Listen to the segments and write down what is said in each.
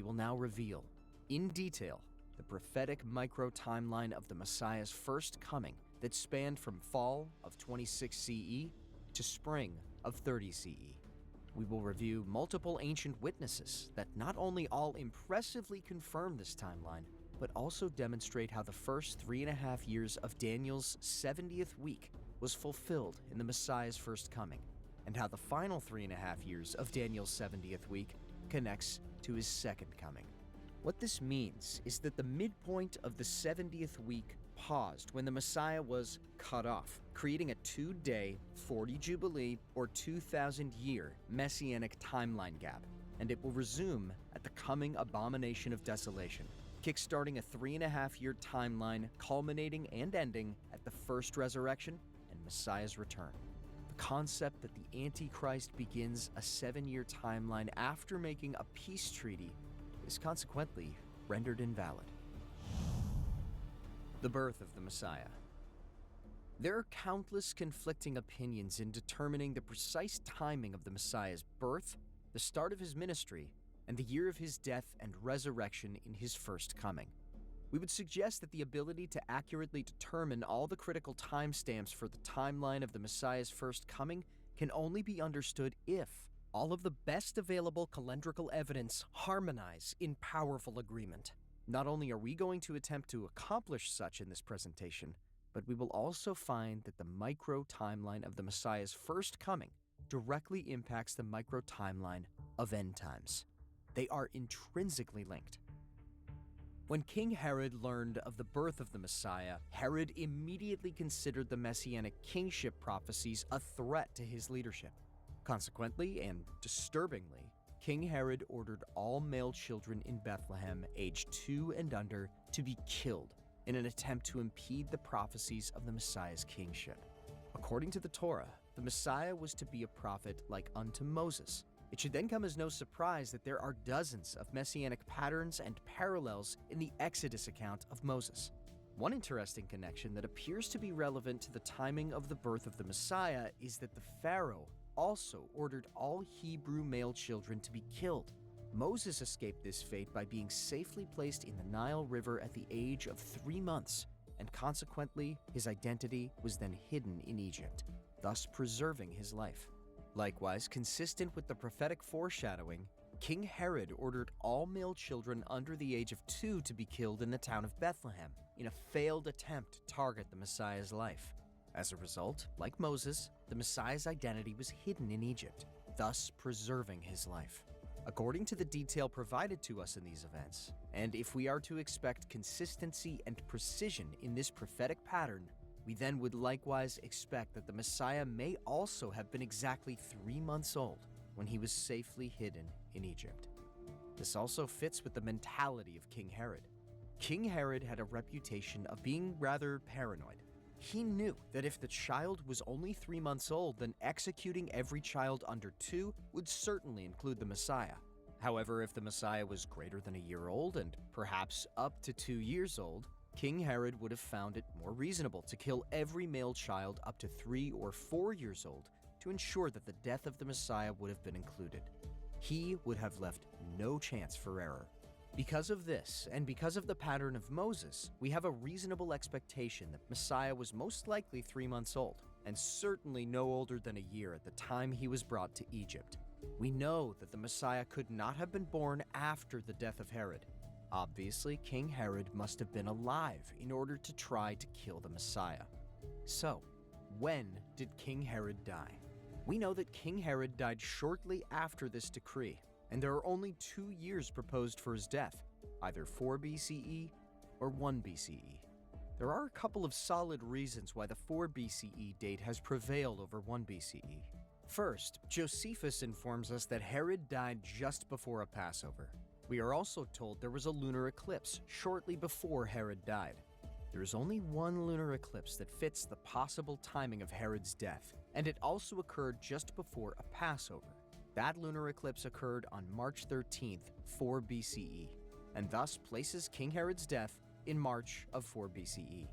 will now reveal, in detail, the prophetic micro-timeline of the Messiah's first coming that spanned from fall of 26 CE to spring of 30 CE. We will review multiple ancient witnesses that not only all impressively confirm this timeline, but also demonstrate how the first 3.5 years of Daniel's 70th week was fulfilled in the Messiah's first coming, and how the final 3.5 years of Daniel's 70th week connects to his second coming. What this means is that the midpoint of the 70th week paused when the Messiah was cut off, creating a 2-day 40 Jubilee or 2,000-year Messianic timeline gap, and it will resume at the coming abomination of desolation, kickstarting a 3.5-year timeline culminating and ending at the first resurrection and Messiah's return. The concept that the Antichrist begins a 7-year timeline after making a peace treaty is consequently rendered invalid. The birth of the Messiah. There are countless conflicting opinions in determining the precise timing of the Messiah's birth, the start of his ministry, and the year of his death and resurrection in his first coming. We would suggest that the ability to accurately determine all the critical timestamps for the timeline of the Messiah's first coming can only be understood if all of the best available calendrical evidence harmonize in powerful agreement. Not only are we going to attempt to accomplish such in this presentation, but we will also find that the micro-timeline of the Messiah's first coming directly impacts the micro-timeline of end times. They are intrinsically linked. When King Herod learned of the birth of the Messiah, Herod immediately considered the messianic kingship prophecies a threat to his leadership. Consequently, and disturbingly, King Herod ordered all male children in Bethlehem aged 2 and under to be killed in an attempt to impede the prophecies of the Messiah's kingship. According to the Torah, the Messiah was to be a prophet like unto Moses. It should then come as no surprise that there are dozens of messianic patterns and parallels in the Exodus account of Moses. One interesting connection that appears to be relevant to the timing of the birth of the Messiah is that the Pharaoh also ordered all Hebrew male children to be killed. Moses escaped this fate by being safely placed in the Nile River at the age of 3 months, and consequently, his identity was then hidden in Egypt, thus preserving his life. Likewise, consistent with the prophetic foreshadowing, King Herod ordered all male children under the age of 2 to be killed in the town of Bethlehem in a failed attempt to target the Messiah's life. As a result, like Moses, the Messiah's identity was hidden in Egypt, thus preserving his life. According to the detail provided to us in these events, and if we are to expect consistency and precision in this prophetic pattern, we then would likewise expect that the Messiah may also have been exactly 3 months old when he was safely hidden in Egypt. This also fits with the mentality of King Herod. King Herod had a reputation of being rather paranoid. He knew that if the child was only 3 months old, then executing every child under 2 would certainly include the Messiah. However, if the Messiah was greater than a year old and perhaps up to 2 years old, King Herod would have found it more reasonable to kill every male child up to 3 or 4 years old to ensure that the death of the Messiah would have been included. He would have left no chance for error. Because of this, and because of the pattern of Moses, we have a reasonable expectation that Messiah was most likely 3 months old, and certainly no older than a year at the time he was brought to Egypt. We know that the Messiah could not have been born after the death of Herod. Obviously, King Herod must have been alive in order to try to kill the Messiah. So, when did King Herod die? We know that King Herod died shortly after this decree, and there are only 2 years proposed for his death, either 4 BCE or 1 BCE. There are a couple of solid reasons why the 4 BCE date has prevailed over 1 BCE. First, Josephus informs us that Herod died just before a Passover. We are also told there was a lunar eclipse shortly before Herod died. There is only one lunar eclipse that fits the possible timing of Herod's death, and it also occurred just before a Passover. That lunar eclipse occurred on March 13th, 4 BCE, and thus places King Herod's death in March of 4 BCE.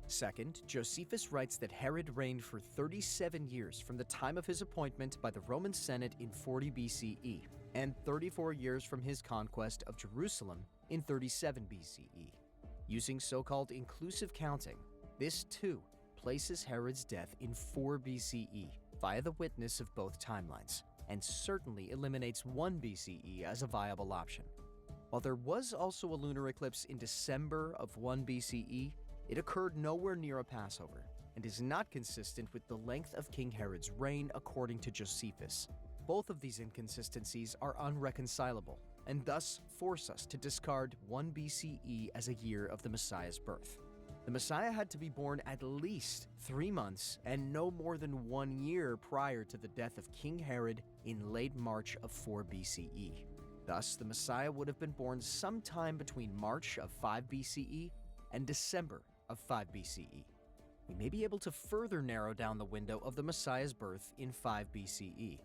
Second, Josephus writes that Herod reigned for 37 years from the time of his appointment by the Roman Senate in 40 BCE. and 34 years from his conquest of Jerusalem in 37 BCE. Using so-called inclusive counting, this too places Herod's death in 4 BCE via the witness of both timelines, and certainly eliminates 1 BCE as a viable option. While there was also a lunar eclipse in December of 1 BCE, it occurred nowhere near a Passover, and is not consistent with the length of King Herod's reign according to Josephus. Both of these inconsistencies are unreconcilable, and thus force us to discard 1 BCE as a year of the Messiah's birth. The Messiah had to be born at least 3 months and no more than 1 year prior to the death of King Herod in late March of 4 BCE. Thus, the Messiah would have been born sometime between March of 5 BCE and December of 5 BCE. We may be able to further narrow down the window of the Messiah's birth in 5 BCE.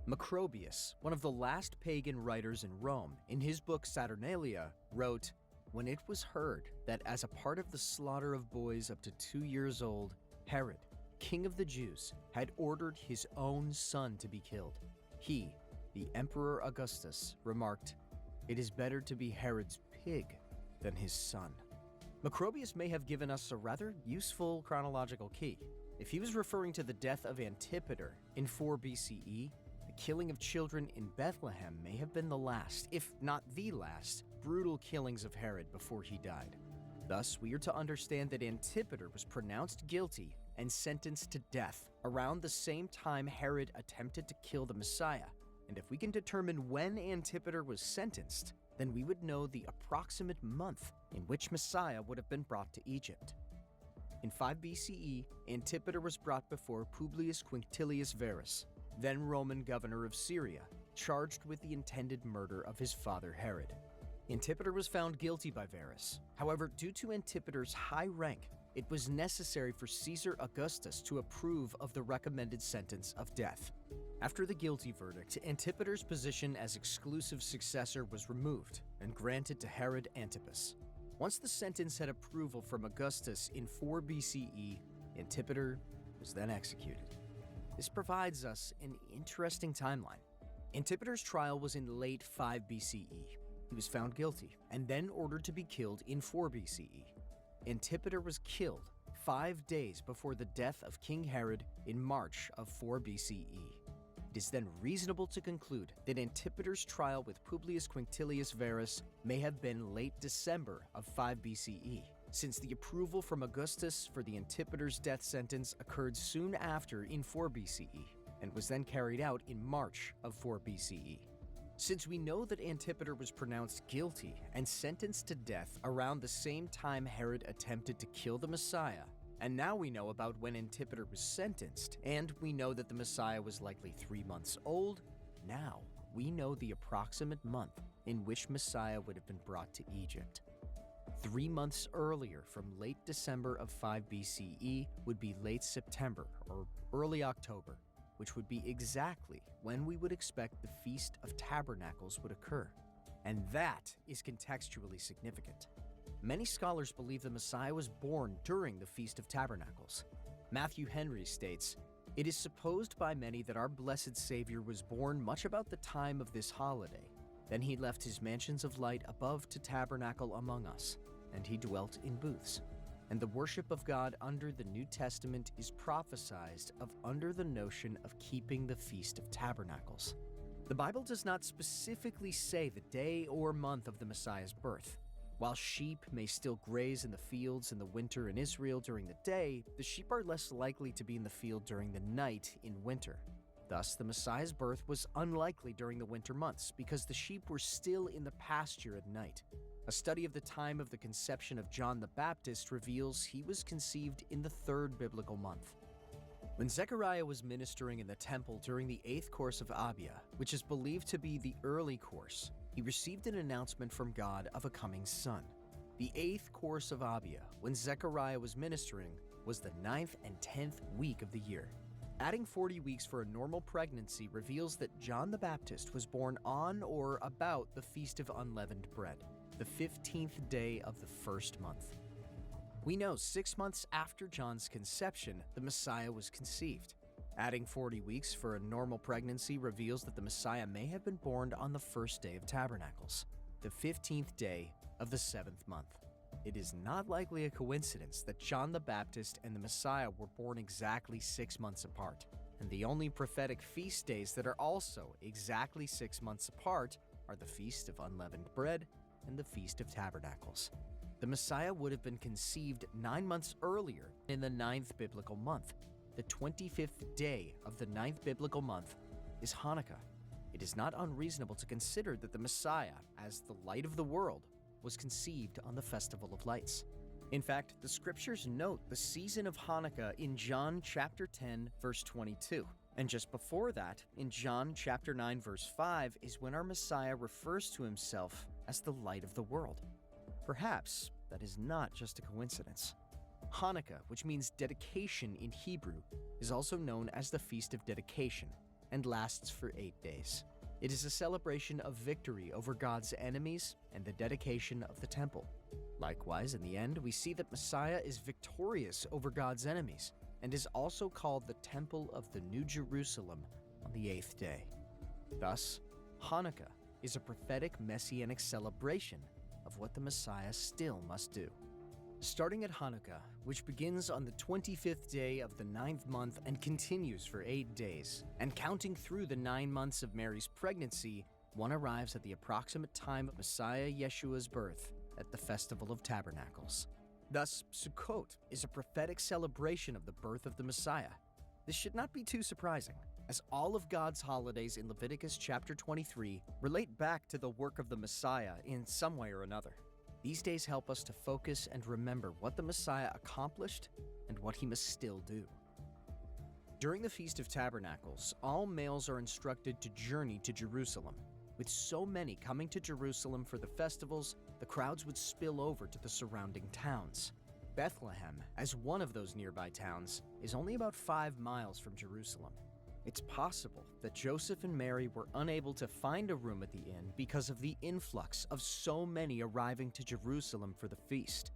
Macrobius, one of the last pagan writers in Rome, in his book Saturnalia, wrote, "When it was heard that as a part of the slaughter of boys up to 2 years old, Herod, king of the Jews, had ordered his own son to be killed, he, the Emperor Augustus, remarked, 'It is better to be Herod's pig than his son.'" Macrobius may have given us a rather useful chronological key. If he was referring to the death of Antipater in 4 BCE, the killing of children in Bethlehem may have been the last, if not the last, brutal killings of Herod before he died. Thus, we are to understand that Antipater was pronounced guilty and sentenced to death around the same time Herod attempted to kill the Messiah. And if we can determine when Antipater was sentenced, then we would know the approximate month in which Messiah would have been brought to Egypt. In 5 BCE, Antipater was brought before Publius Quinctilius Varus, then Roman governor of Syria, charged with the intended murder of his father Herod. Antipater was found guilty by Varus. However, due to Antipater's high rank, it was necessary for Caesar Augustus to approve of the recommended sentence of death. After the guilty verdict, Antipater's position as exclusive successor was removed and granted to Herod Antipas. Once the sentence had approval from Augustus in 4 BCE, Antipater was then executed. This provides us an interesting timeline. Antipater's trial was in late 5 BCE. He was found guilty and then ordered to be killed in 4 BCE. Antipater was killed 5 days before the death of King Herod in March of 4 BCE. It is then reasonable to conclude that Antipater's trial with Publius Quinctilius Varus may have been late December of 5 BCE, since the approval from Augustus for the Antipater's death sentence occurred soon after in 4 BCE, and was then carried out in March of 4 BCE. Since we know that Antipater was pronounced guilty and sentenced to death around the same time Herod attempted to kill the Messiah, and now we know about when Antipater was sentenced, and we know that the Messiah was likely 3 months old, now we know the approximate month in which Messiah would have been brought to Egypt. 3 months earlier, from late December of 5 BCE, would be late September or early October, which would be exactly when we would expect the Feast of Tabernacles would occur. And that is contextually significant. Many scholars believe the Messiah was born during the Feast of Tabernacles. Matthew Henry states, "It is supposed by many that our blessed Savior was born much about the time of this holiday. Then he left his mansions of light above to tabernacle among us, and he dwelt in booths. And the worship of God under the New Testament is prophesied of under the notion of keeping the Feast of Tabernacles." The Bible does not specifically say the day or month of the Messiah's birth. While sheep may still graze in the fields in the winter in Israel during the day, the sheep are less likely to be in the field during the night in winter. Thus, the Messiah's birth was unlikely during the winter months because the sheep were still in the pasture at night. A study of the time of the conception of John the Baptist reveals he was conceived in the 3rd biblical month. When Zechariah was ministering in the temple during the 8th course of Abia, which is believed to be the early course, he received an announcement from God of a coming son. The 8th course of Abia, when Zechariah was ministering, was the 9th and 10th week of the year. Adding 40 weeks for a normal pregnancy reveals that John the Baptist was born on or about the Feast of Unleavened Bread, the 15th day of the 1st month. We know 6 months after John's conception, the Messiah was conceived. Adding 40 weeks for a normal pregnancy reveals that the Messiah may have been born on the first day of Tabernacles, the 15th day of the 7th month. It is not likely a coincidence that John the Baptist and the Messiah were born exactly 6 months apart, and the only prophetic feast days that are also exactly 6 months apart are the Feast of Unleavened Bread and the Feast of Tabernacles. The Messiah would have been conceived 9 months earlier in the 9th biblical month. The 25th day of the 9th biblical month is Hanukkah. It is not unreasonable to consider that the Messiah, as the light of the world, was conceived on the Festival of Lights. In fact, the scriptures note the season of Hanukkah in John chapter 10, verse 22. And just before that, in John chapter 9, verse 5, is when our Messiah refers to himself as the light of the world. Perhaps that is not just a coincidence. Hanukkah, which means dedication in Hebrew, is also known as the Feast of Dedication and lasts for 8 days. It is a celebration of victory over God's enemies and the dedication of the temple. Likewise, in the end, we see that Messiah is victorious over God's enemies and is also called the Temple of the New Jerusalem on the 8th day. Thus, Hanukkah is a prophetic messianic celebration of what the Messiah still must do. Starting at Hanukkah, which begins on the 25th day of the 9th month and continues for 8 days, and counting through the 9 months of Mary's pregnancy, one arrives at the approximate time of Messiah Yeshua's birth at the Festival of Tabernacles. Thus, Sukkot is a prophetic celebration of the birth of the Messiah. This should not be too surprising, as all of God's holidays in Leviticus chapter 23 relate back to the work of the Messiah in some way or another. These days help us to focus and remember what the Messiah accomplished and what he must still do. During the Feast of Tabernacles, all males are instructed to journey to Jerusalem. With so many coming to Jerusalem for the festivals, the crowds would spill over to the surrounding towns. Bethlehem, as one of those nearby towns, is only about 5 miles from Jerusalem. It's possible that Joseph and Mary were unable to find a room at the inn because of the influx of so many arriving to Jerusalem for the feast.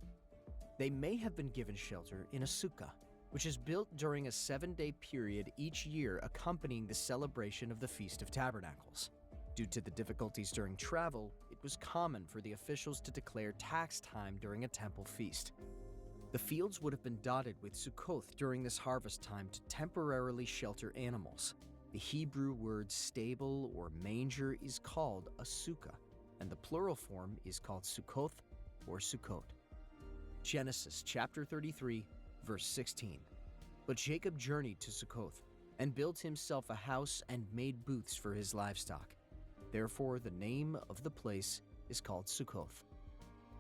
They may have been given shelter in a sukkah, which is built during a 7-day period each year accompanying the celebration of the Feast of Tabernacles. Due to the difficulties during travel, it was common for the officials to declare tax time during a temple feast. The fields would have been dotted with Sukkoth during this harvest time to temporarily shelter animals. The Hebrew word stable or manger is called a sukkah, and the plural form is called Sukkoth or Sukkot. Genesis chapter 33, verse 16. But Jacob journeyed to Sukkoth and built himself a house and made booths for his livestock. Therefore, the name of the place is called Sukkoth.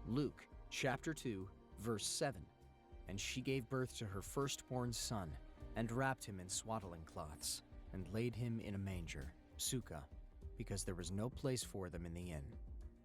Luke chapter 2, verse 7. And she gave birth to her firstborn son, and wrapped him in swaddling cloths, and laid him in a manger, sukkah, because there was no place for them in the inn.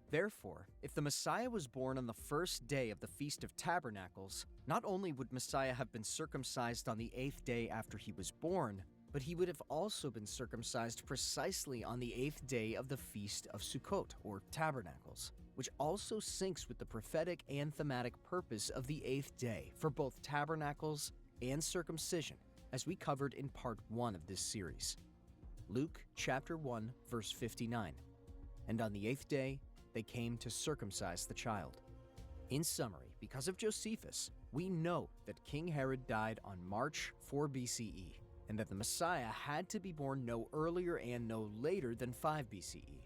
Therefore, if the Messiah was born on the first day of the Feast of Tabernacles, not only would Messiah have been circumcised on the 8th day after he was born, but he would have also been circumcised precisely on the 8th day of the Feast of Sukkot, or Tabernacles, which also syncs with the prophetic and thematic purpose of the 8th day for both tabernacles and circumcision, as we covered in part 1 of this series. Luke chapter 1, verse 59. And on the 8th day, they came to circumcise the child. In summary, because of Josephus, we know that King Herod died on March 4 BCE, and that the Messiah had to be born no earlier and no later than 5 BCE.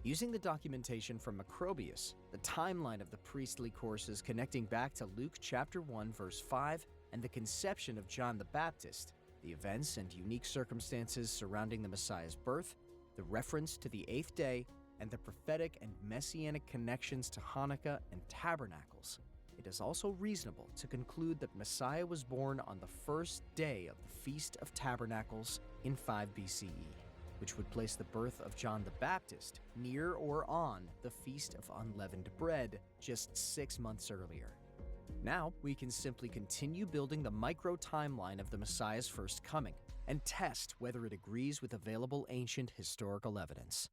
Using the documentation from Macrobius, the timeline of the priestly courses connecting back to Luke chapter 1 verse 5 and the conception of John the Baptist, the events and unique circumstances surrounding the Messiah's birth, the reference to the 8th day, and the prophetic and messianic connections to Hanukkah and Tabernacles, it is also reasonable to conclude that Messiah was born on the first day of the Feast of Tabernacles in 5 BCE. Which would place the birth of John the Baptist near or on the Feast of Unleavened Bread just 6 months earlier. Now, we can simply continue building the micro-timeline of the Messiah's first coming and test whether it agrees with available ancient historical evidence.